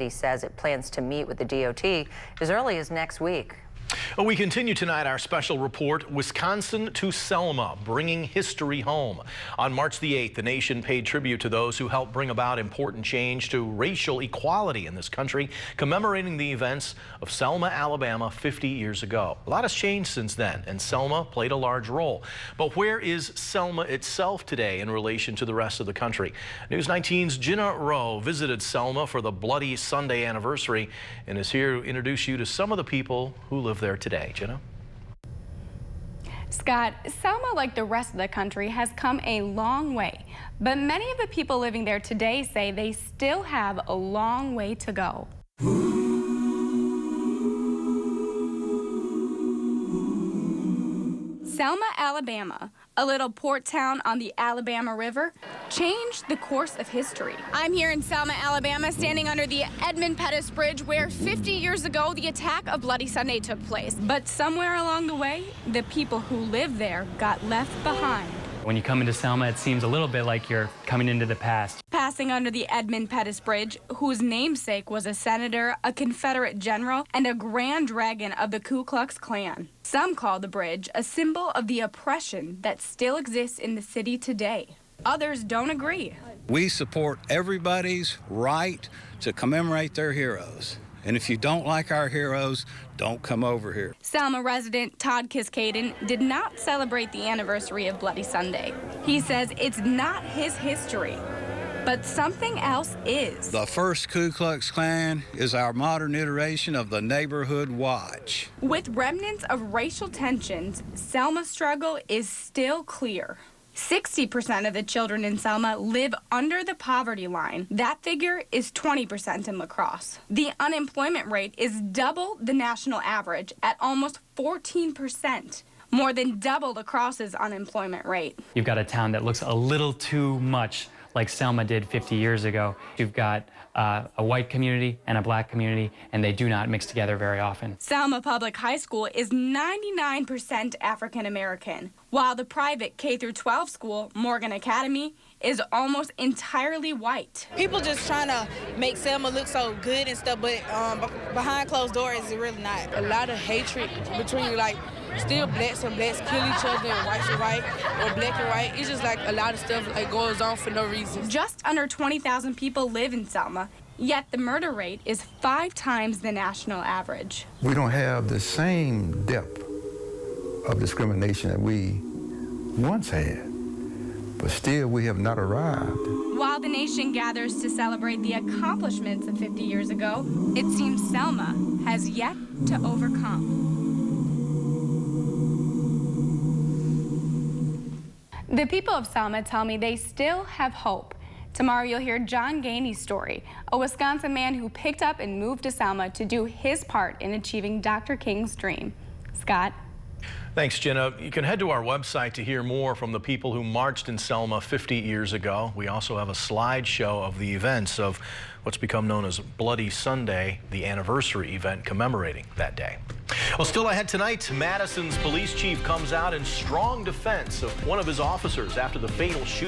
He says it plans to meet with the DOT as early as next week. Well, we continue tonight our special report, Wisconsin to Selma, bringing history home. On March the 8th, the nation paid tribute to those who helped bring about important change to racial equality in this country, commemorating the events of Selma, Alabama 50 years ago. A lot has changed since then, and Selma played a large role. But where is Selma itself today in relation to the rest of the country? News 19's Jenna Rowe visited Selma for the Bloody Sunday anniversary and is here to introduce you to some of the people who live there today. Jenna? Scott, Selma, like the rest of the country, has come a long way, but many of the people living there today say they still have a long way to go. Selma, Alabama, a little port town on the Alabama River, changed the course of history. I'm here in Selma, Alabama, standing under the Edmund Pettus Bridge, where 50 years ago the attack of Bloody Sunday took place. But somewhere along the way, the people who lived there got left behind. When you come into Selma, it seems a little bit like you're coming into the past. Passing under the Edmund Pettus Bridge, whose namesake was a senator, a Confederate general, and a Grand Dragon of the Ku Klux Klan. Some call the bridge a symbol of the oppression that still exists in the city today. Others don't agree. We support everybody's right to commemorate their heroes. And if you don't like our heroes, don't come over here. Selma resident Todd Kiskaden did not celebrate the anniversary of Bloody Sunday. He says it's not his history, but something else is. The first Ku Klux Klan is our modern iteration of the neighborhood watch. With remnants of racial tensions, Selma's struggle is still clear. 60% of the children in Selma live under the poverty line. That figure is 20% in La Crosse. The unemployment rate is double the national average at almost 14%, more than double La Crosse's unemployment rate. You've got a town that looks a little too much like Selma did 50 years ago. You've got a white community and a black community, and they do not mix together very often. Selma Public High School is 99% African American, while the private K-12 school, Morgan Academy, is almost entirely white. People just trying to make Selma look so good and stuff, but behind closed doors, it's really not. A lot of hatred between, like, still blacks and blacks kill each other and whites and white, or black and white. It's just like a lot of stuff like goes on for no reason. Just under 20,000 people live in Selma, yet the murder rate is 5 times the national average. We don't have the same depth of discrimination that we once had, but still we have not arrived. While the nation gathers to celebrate the accomplishments of 50 years ago, it seems Selma has yet to overcome. The people of Selma tell me they still have hope. Tomorrow you'll hear John Gainey's story, a Wisconsin man who picked up and moved to Selma to do his part in achieving Dr. King's dream. Scott? Thanks, Jenna. You can head to our website to hear more from the people who marched in Selma 50 years ago. We also have a slideshow of the events of what's become known as Bloody Sunday, the anniversary event commemorating that day. Well, still ahead tonight, Madison's police chief comes out in strong defense of one of his officers after the fatal shooting.